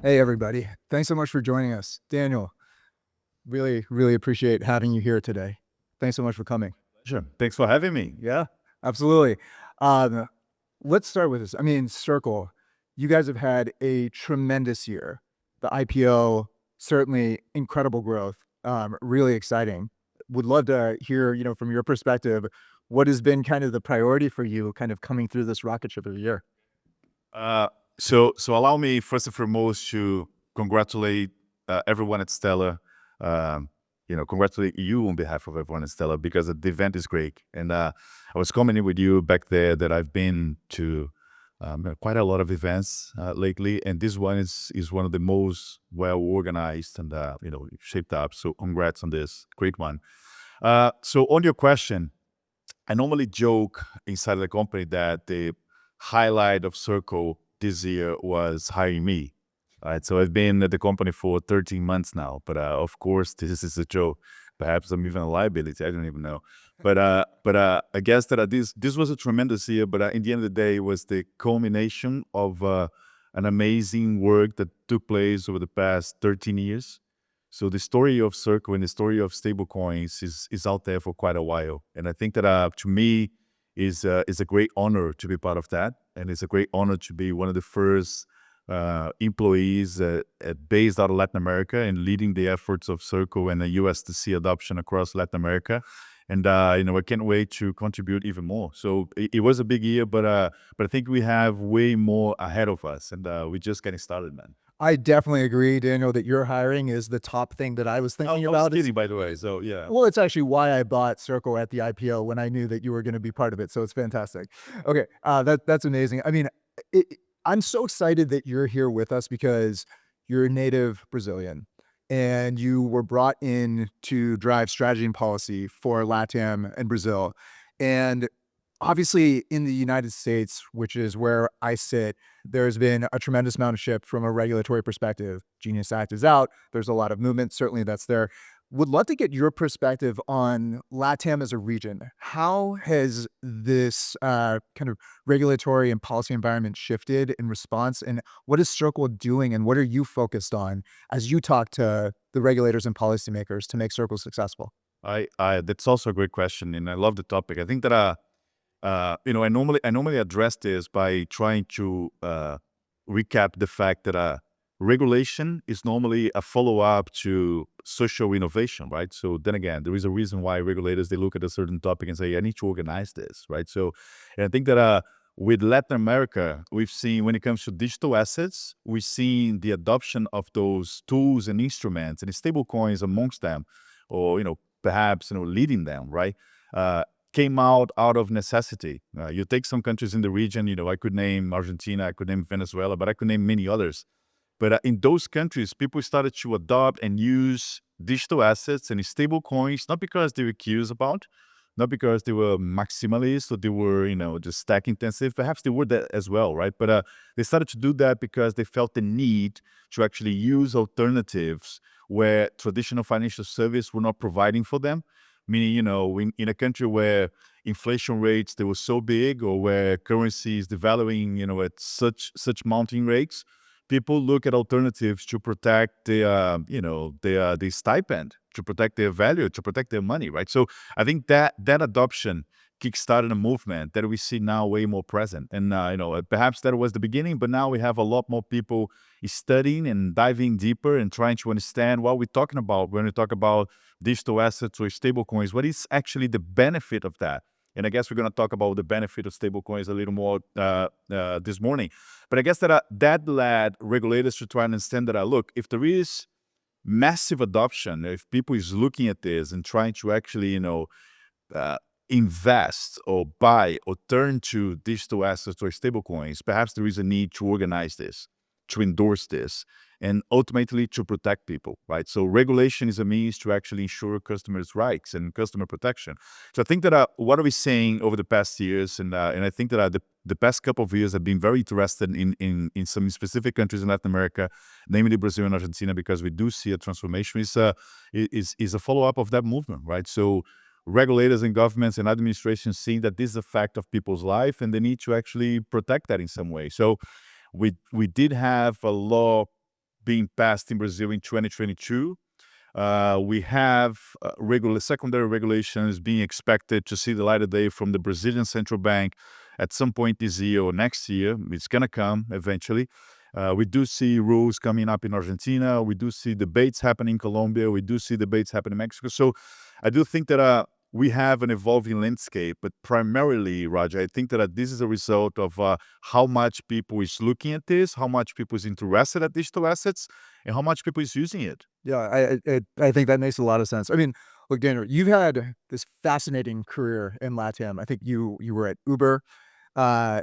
Hey, everybody. Thanks so much for joining us. Daniel, really, really appreciate having you here today. Thanks so much for coming. Sure. Thanks for having me. Yeah, absolutely. Um, let's start with this. I mean, Circle, you guys have had a tremendous year. The IPO, certainly incredible growth, really exciting. Would love to hear, from your perspective, what has been kind of the priority for you kind of coming through this rocket ship of the year? Uh, so allow me first and foremost to congratulate everyone at Stellar. Um, congratulate you on behalf of everyone at Stellar because the event is great. And I was commenting with you back there that I've been to quite a lot of events lately, and this one is one of the most well organized and shaped up. So congrats on this great one. So on your question, I normally joke inside of the company that the highlight of Circle this year was hiring me. Right, so I've been at the company for 13 months now, but of course this is a joke. Perhaps I'm even a liability. I don't even know. But I guess that this was a tremendous year. But in the end of the day, it was the culmination of an amazing work that took place over the past 13 years. So the story of Circle and the story of stablecoins is out there for quite a while, and I think that to me is a great honor to be part of that, and it's a great honor to be one of the first employees based out of Latin America and leading the efforts of Circle and the USDC adoption across Latin America. And I can't wait to contribute even more. So it was a big year, but I think we have way more ahead of us, and we're just getting started, man. I definitely agree, Daniel, that your hiring is the top thing that I was thinking I was about. kidding, by the way. So yeah. Well, it's actually why I bought Circle at the IPO when I knew that you were gonna be part of it, so it's fantastic. Okay, that's amazing. I mean, it I'm so excited that you're here with us because you're a native Brazilian, and you were brought in to drive strategy and policy for LATAM and Brazil, and obviously, in the United States, which is where I sit, there's been a tremendous amount of shift from a regulatory perspective. Genius Act is out. There's a lot of movement. Certainly, that's there. Would love to get your perspective on LATAM as a region. How has this kind of regulatory and policy environment shifted in response? And what is Circle doing? And what are you focused on as you talk to the regulators and policymakers to make Circle successful? I that's also a great question, and I love the topic. I think that I normally address this by trying to recap the fact that regulation is normally a follow up to social innovation, right? So then again, there is a reason why regulators they look at a certain topic and say, "I need to organize this," right? So, and I think that with Latin America, we've seen when it comes to digital assets, we've seen the adoption of those tools and instruments and stable coins amongst them, or perhaps leading them, right? Uh, Came out of necessity. You take some countries in the region, I could name Argentina, I could name Venezuela, but I could name many others. But in those countries, people started to adopt and use digital assets and stable coins, not because they were curious about, not because they were maximalist or they were, just stack intensive. Perhaps they were that as well, right? But they started to do that because they felt the need to actually use alternatives where traditional financial service were not providing for them. Meaning, in a country where inflation rates they were so big, or where currency is devaluing, at such mounting rates, people look at alternatives to protect the stipend, to protect their value, to protect their money, right? So I think that adoption kickstarted a movement that we see now way more present, and perhaps that was the beginning, but now we have a lot more people studying and diving deeper and trying to understand what we're talking about when we talk about digital assets or stable coins. What is actually the benefit of that? And I guess we're going to talk about the benefit of stable coins a little more this morning. But I guess that led regulators to try and understand that, look, if there is massive adoption, if people is looking at this and trying to actually, uh, invest or buy or turn to digital assets or stablecoins, perhaps there is a need to organize this, to endorse this, and ultimately to protect people, right? So regulation is a means to actually ensure customers' rights and customer protection. So I think that what are we saying over the past years, and I think that the past couple of years have been very interested in some specific countries in Latin America, namely Brazil and Argentina, because we do see a transformation. Is a follow up of that movement, right? So regulators and governments and administrations see that this is a fact of people's life and they need to actually protect that in some way. So we did have a law being passed in Brazil in 2022. We have secondary regulations being expected to see the light of day from the Brazilian central bank at some point this year or next year. It's going to come eventually. We do see rules coming up in Argentina. We do see debates happening in Colombia. We do see debates happening in Mexico. So I do think that we have an evolving landscape, but primarily, Roger, I think that this is a result of how much people is looking at this, how much people is interested at digital assets, and how much people is using it. Yeah, I think that makes a lot of sense. I mean, look, Daniel, you've had this fascinating career in LATAM. I think you were at Uber,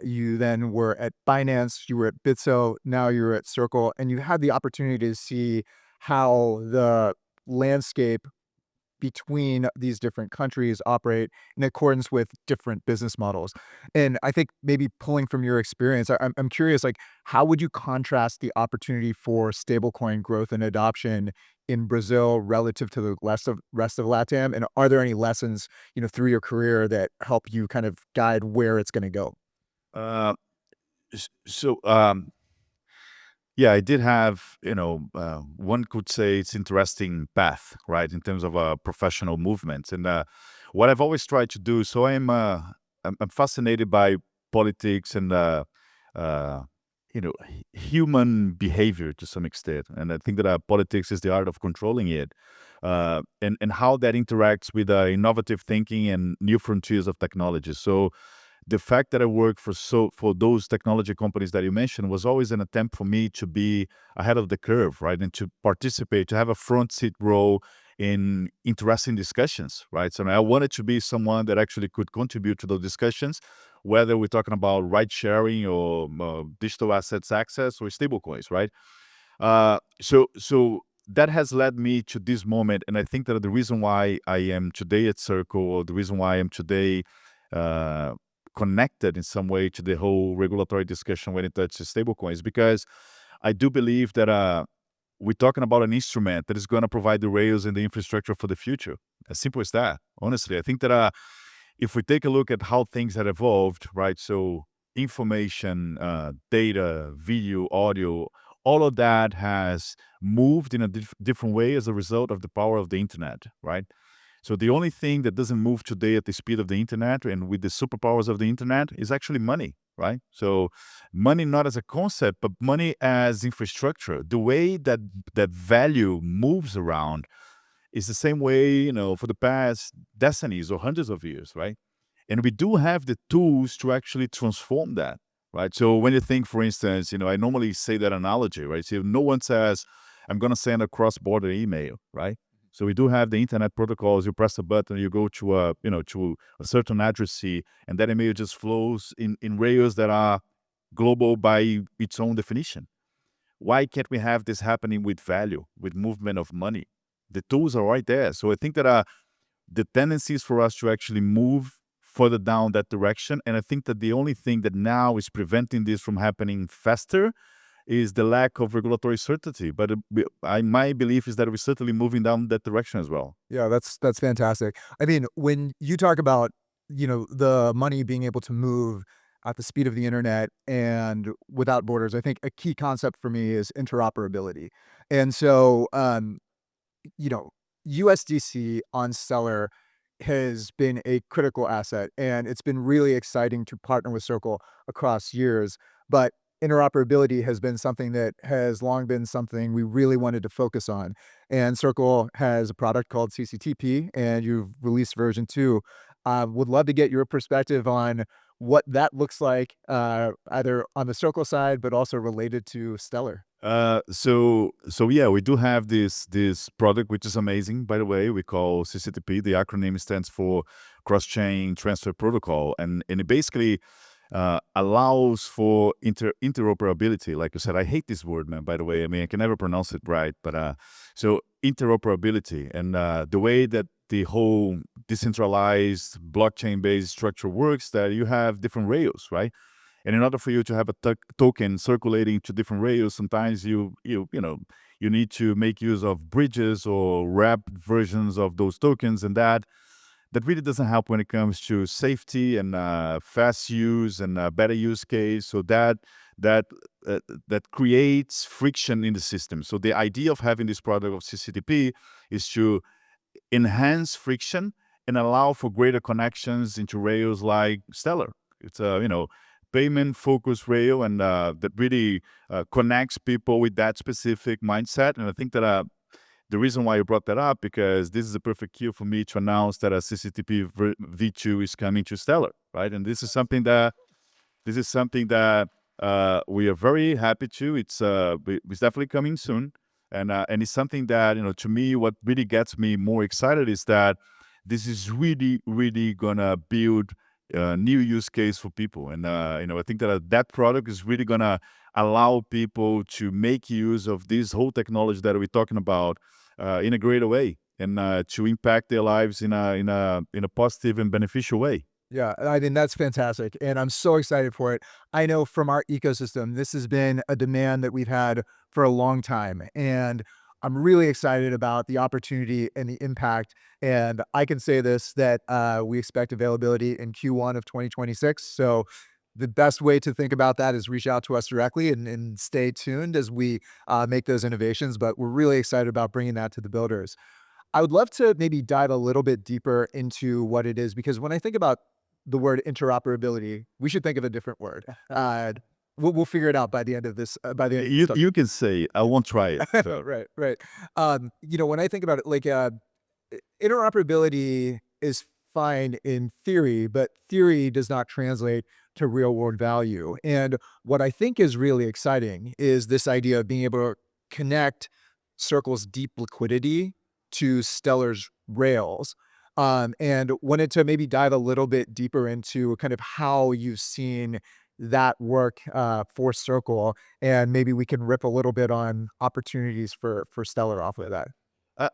you then were at Binance, you were at Bitso, now you're at Circle, and you had the opportunity to see how the landscape between these different countries operate in accordance with different business models. And I think maybe pulling from your experience, I'm curious, like, how would you contrast the opportunity for stablecoin growth and adoption in Brazil relative to the rest of LATAM? And are there any lessons, through your career that help you kind of guide where it's going to go? Uh, so, yeah, I did have, one could say it's interesting path, right, in terms of professional movement. And what I've always tried to do, so I'm fascinated by politics and, human behavior to some extent. And I think that politics is the art of controlling it, and how that interacts with innovative thinking and new frontiers of technology. So, the fact that I work for those technology companies that you mentioned was always an attempt for me to be ahead of the curve, right, and to participate, to have a front seat role in interesting discussions, right. So I wanted to be someone that actually could contribute to those discussions, whether we're talking about ride sharing or digital assets access or stablecoins, right. So that has led me to this moment, and I think that the reason why I am today at Circle, or the reason why I am today uh, connected in some way to the whole regulatory discussion when it touches stablecoins, because I do believe that we're talking about an instrument that is going to provide the rails and the infrastructure for the future. As simple as that. Honestly, I think that if we take a look at how things have evolved, right? So information, data, video, audio, all of that has moved in a different way as a result of the power of the internet, right? So the only thing that doesn't move today at the speed of the internet and with the superpowers of the internet is actually money, right? So money not as a concept, but money as infrastructure. The way that value moves around is the same way, for the past decades or hundreds of years, right? And we do have the tools to actually transform that, right? So when you think, for instance, I normally say that analogy, right? So no one says, I'm going to send a cross-border email, right? So we do have the internet protocols. You press a button, you go to a certain addressee, and that email just flows in rails that are global by its own definition. Why can't we have this happening with value, with movement of money? The tools are right there. So I think that the tendency is for us to actually move further down that direction. And I think that the only thing that now is preventing this from happening faster is the lack of regulatory certainty. But my belief is that we're certainly moving down that direction as well. Yeah, that's fantastic. I mean, when you talk about, the money being able to move at the speed of the internet and without borders, I think a key concept for me is interoperability. And so, you know, USDC on Stellar has been a critical asset, and it's been really exciting to partner with Circle across years. But interoperability has been something that has long been something we really wanted to focus on. And Circle has a product called CCTP, and you've released version 2. Would love to get your perspective on what that looks like, either on the Circle side, but also related to Stellar. So yeah, we do have this product which is amazing. By the way, we call CCTP. The acronym stands for Cross Chain Transfer Protocol, and it basically allows for interoperability. Like you said, I hate this word, man. By the way, I mean I can never pronounce it right, but so interoperability and the way that the whole decentralized blockchain-based structure works, that you have different rails, right? And in order for you to have a token circulating to different rails, sometimes you need to make use of bridges or wrapped versions of those tokens, and that really doesn't help when it comes to safety and fast use and better use case. So that that creates friction in the system. So the idea of having this product of CCTP is to enhance friction and allow for greater connections into rails like Stellar. It's a payment focused rail, and that really connects people with that specific mindset. And I think that the reason why you brought that up, because this is a perfect cue for me to announce that a CCTP V2 is coming to Stellar, right? And this is something that we are very happy to. It's definitely coming soon, and it's something that to me, what really gets me more excited is that this is really gonna build a new use case for people, and I think that that product is really gonna allow people to make use of this whole technology that we're talking about in a greater way, and to impact their lives in a positive and beneficial way. Yeah, I mean, that's fantastic, and I'm so excited for it. I know from our ecosystem, this has been a demand that we've had for a long time, and I'm really excited about the opportunity and the impact. And I can say this that we expect availability in Q1 of 2026. So the best way to think about that is reach out to us directly and stay tuned as we make those innovations. But we're really excited about bringing that to the builders. I would love to maybe dive a little bit deeper into what it is, because when I think about the word interoperability, we should think of a different word. We'll figure it out by the end of this. By the end, You can say, I won't try it. So. right, right. When I think about it, like interoperability is fine in theory, but theory does not translate to real world value. And what I think is really exciting is this idea of being able to connect Circle's deep liquidity to Stellar's rails. And wanted to maybe dive a little bit deeper into kind of how you've seen that work for Circle, and maybe we can rip a little bit on opportunities for Stellar off of that.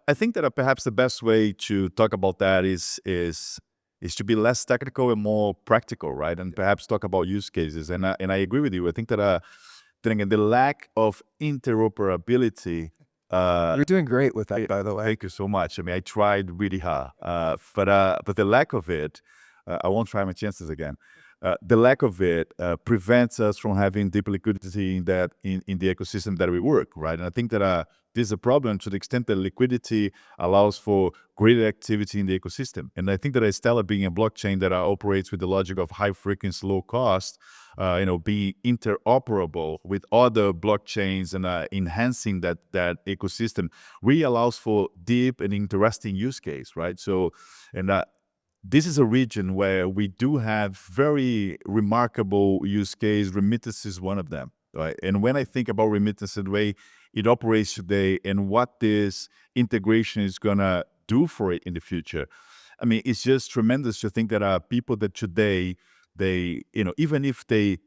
I think that perhaps the best way to talk about that is to be less technical and more practical, right? And perhaps talk about use cases. And I agree with you. I think that then again, the lack of interoperability. You're doing great with that, by the way. Thank you so much. I mean, I tried really hard, but the lack of it, I won't try my chances again. The lack of it prevents us from having deep liquidity in the ecosystem that we work, right? And I think that this is a problem to the extent that liquidity allows for greater activity in the ecosystem. And I think that Stellar, being a blockchain that operates with the logic of high frequency, low cost, be interoperable with other blockchains and enhancing that ecosystem really allows for deep and interesting use case, right? So, and this is a region where we do have very remarkable use case. Remittance is one of them, right? And when I think about remittance and the way it operates today and what this integration is gonna do for it in the future, I mean, it's just tremendous to think that people that today, they, even if they,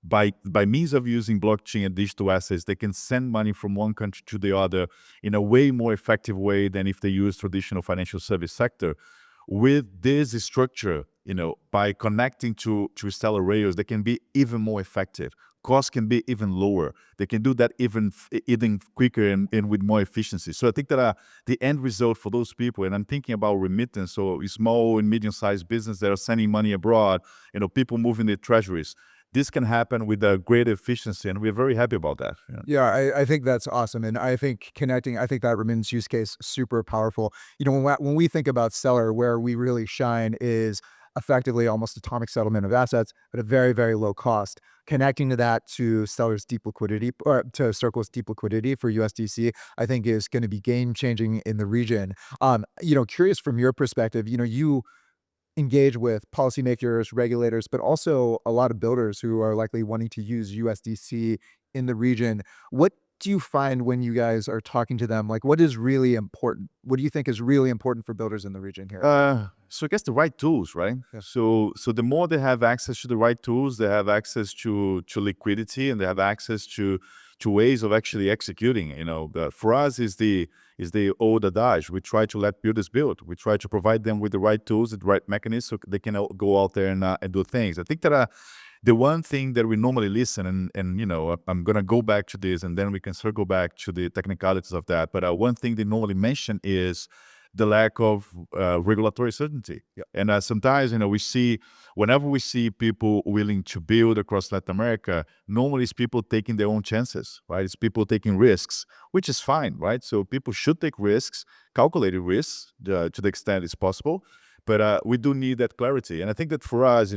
by means of using blockchain and digital assets, they can send money from one country to the other in a way more effective way than if they use traditional financial service sector. With this structure, by connecting to Stellar rails, they can be even more effective. Costs can be even lower. They can do that even quicker and with more efficiency. So I think that the end result for those people, and I'm thinking about remittance, so small and medium-sized business that are sending money abroad, people moving their treasuries. This can happen with a great efficiency, and we're very happy about that. Yeah, I think that's awesome, and I think I think that remittance use case super powerful. When we think about Stellar, where we really shine is effectively almost atomic settlement of assets at a very, very low cost. Connecting to that to Stellar's deep liquidity, or to Circle's deep liquidity for USDC, I think is going to be game changing in the region. Curious from your perspective, you engage with policymakers, regulators, but also a lot of builders who are likely wanting to use USDC in the region. What do you find when you guys are talking to them? Like, what is really important? What do you think is really important for builders in the region here? So I guess the right tools, right? Yeah. So the more they have access to the right tools, they have access to liquidity, and they have access to ways of actually executing. For us is the old adage: we try to let builders build. We try to provide them with the right tools, the right mechanisms, so they can go out there and do things. I think that the one thing that we normally listen, and I'm gonna go back to this, and then we can circle back to the technicalities of that. But one thing they normally mention is the lack of regulatory certainty. Yep. And sometimes, whenever we see people willing to build across Latin America, normally it's people taking their own chances, right? It's people taking risks, which is fine, right? So people should take risks, calculated risks, to the extent it's possible. But we do need that clarity. And I think that for us,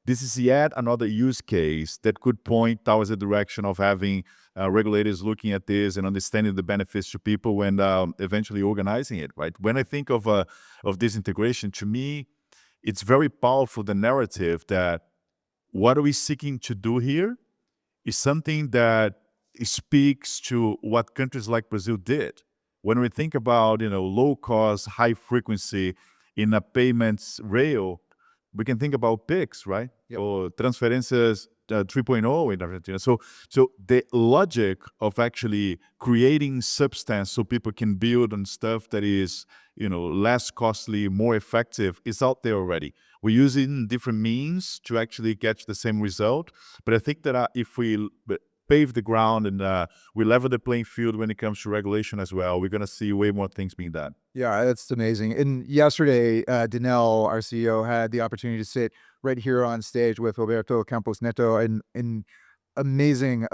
this is yet another use case that could point towards the direction of having regulators looking at this and understanding the benefits to people and eventually organizing it, right? When I think of this integration, to me, it's very powerful, the narrative that what are we seeking to do here is something that speaks to what countries like Brazil did. When we think about, low cost, high frequency in a payments rail, we can think about PIX, right? Yep. Or transferencias 3.0 in Argentina. So the logic of actually creating substance so people can build on stuff that is, less costly, more effective is out there already. We're using different means to actually catch the same result. But I think that if we pave the ground and we level the playing field when it comes to regulation as well, we're going to see way more things being done. Yeah, that's amazing. And yesterday, Danelle, our CEO, had the opportunity to sit right here on stage with Roberto Campos Neto, and amazing,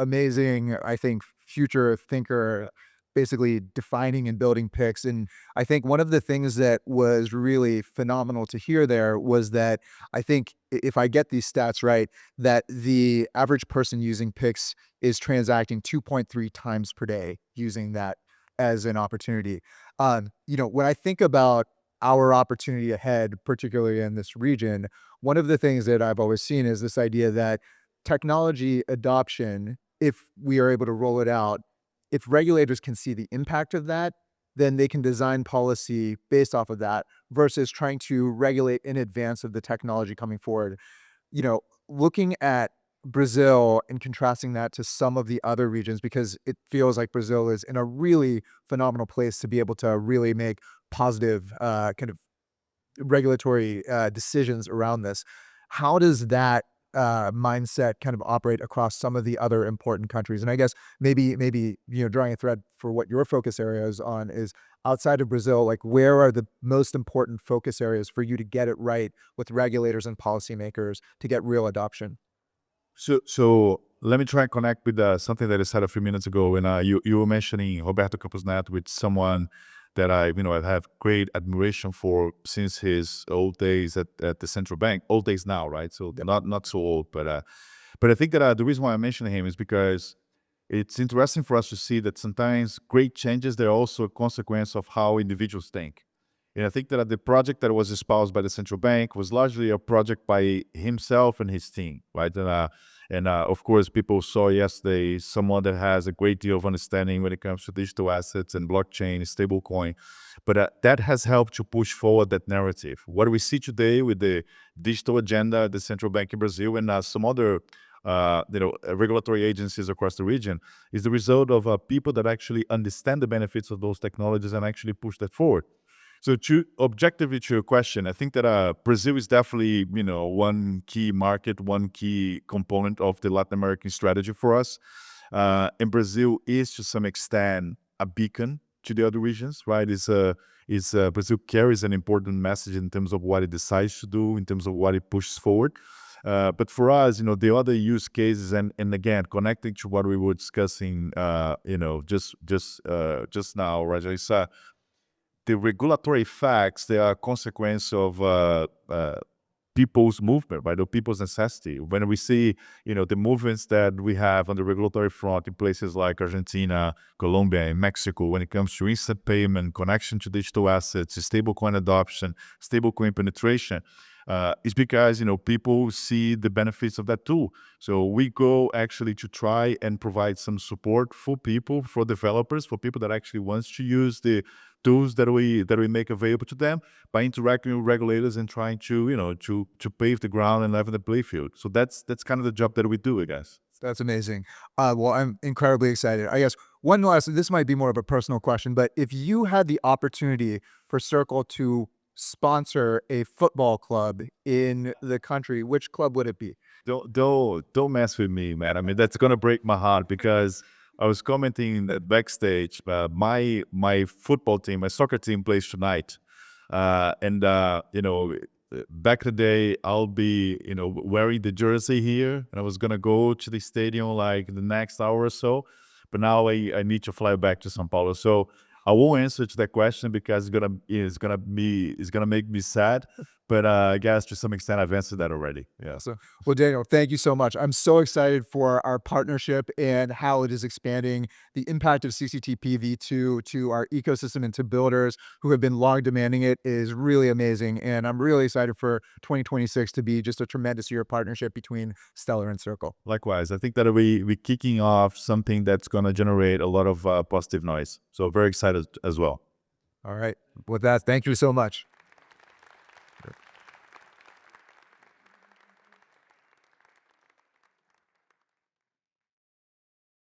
I think, future thinker, basically defining and building picks. And I think one of the things that was really phenomenal to hear there was that I think, if I get these stats right, that the average person using picks is transacting 2.3 times per day using that as an opportunity. When I think about our opportunity ahead, particularly in this region, one of the things that I've always seen is this idea that technology adoption, if we are able to roll it out, if regulators can see the impact of that, then they can design policy based off of that versus trying to regulate in advance of the technology coming forward. Looking at Brazil and contrasting that to some of the other regions, because it feels like Brazil is in a really phenomenal place to be able to really make positive kind of regulatory decisions around this. How does that mindset kind of operate across some of the other important countries? And I guess maybe drawing a thread for what your focus area is on is outside of Brazil, like where are the most important focus areas for you to get it right with regulators and policymakers to get real adoption? So let me try and connect with something that I said a few minutes ago when you were mentioning Roberto Campos Neto, with someone that I have great admiration for since his old days at the central bank. Old days now, right? So not so old, but I think that the reason why I mention him is because it's interesting for us to see that sometimes great changes, they're also a consequence of how individuals think. And I think that the project that was espoused by the central bank was largely a project by himself and his team, right? And of course, people saw yesterday someone that has a great deal of understanding when it comes to digital assets and blockchain, stablecoin. But that has helped to push forward that narrative. What we see today with the digital agenda at the central bank in Brazil and some other regulatory agencies across the region is the result of people that actually understand the benefits of those technologies and actually push that forward. So objectively to your question, I think that Brazil is definitely, one key market, one key component of the Latin American strategy for us. And Brazil is to some extent a beacon to the other regions, right? Brazil carries an important message in terms of what it decides to do, in terms of what it pushes forward. But for us, the other use cases, and again, connecting to what we were discussing, just now, Raja, the regulatory facts, they are a consequence of people's movement, right? Or people's necessity. When we see, the movements that we have on the regulatory front in places like Argentina, Colombia, and Mexico, when it comes to instant payment, connection to digital assets, stablecoin adoption, stablecoin penetration, is because, people see the benefits of that tool. So we go actually to try and provide some support for people, for developers, for people that actually wants to use the tools that we make available to them by interacting with regulators and trying to to pave the ground and level the playfield. So that's kind of the job that we do, I guess. That's amazing. Well, I'm incredibly excited. I guess one last, this might be more of a personal question, but if you had the opportunity for Circle to sponsor a football club in the country, which club would it be? Don't mess with me, man. I mean, that's gonna break my heart because I was commenting that backstage. My football team, my soccer team, plays tonight. Back in the day, I'll be, wearing the jersey here, and I was gonna go to the stadium like the next hour or so, but now I need to fly back to São Paulo. So I won't answer to that question because it's gonna make me sad. But I guess to some extent I've answered that already. Yeah. So, well, Daniel, thank you so much. I'm so excited for our partnership and how it is expanding the impact of CCTP V2 to our ecosystem and to builders who have been long demanding it is really amazing. And I'm really excited for 2026 to be just a tremendous year of partnership between Stellar and Circle. Likewise, I think that we kicking off something that's gonna generate a lot of positive noise. So very excited as well. All right. With that, thank you so much.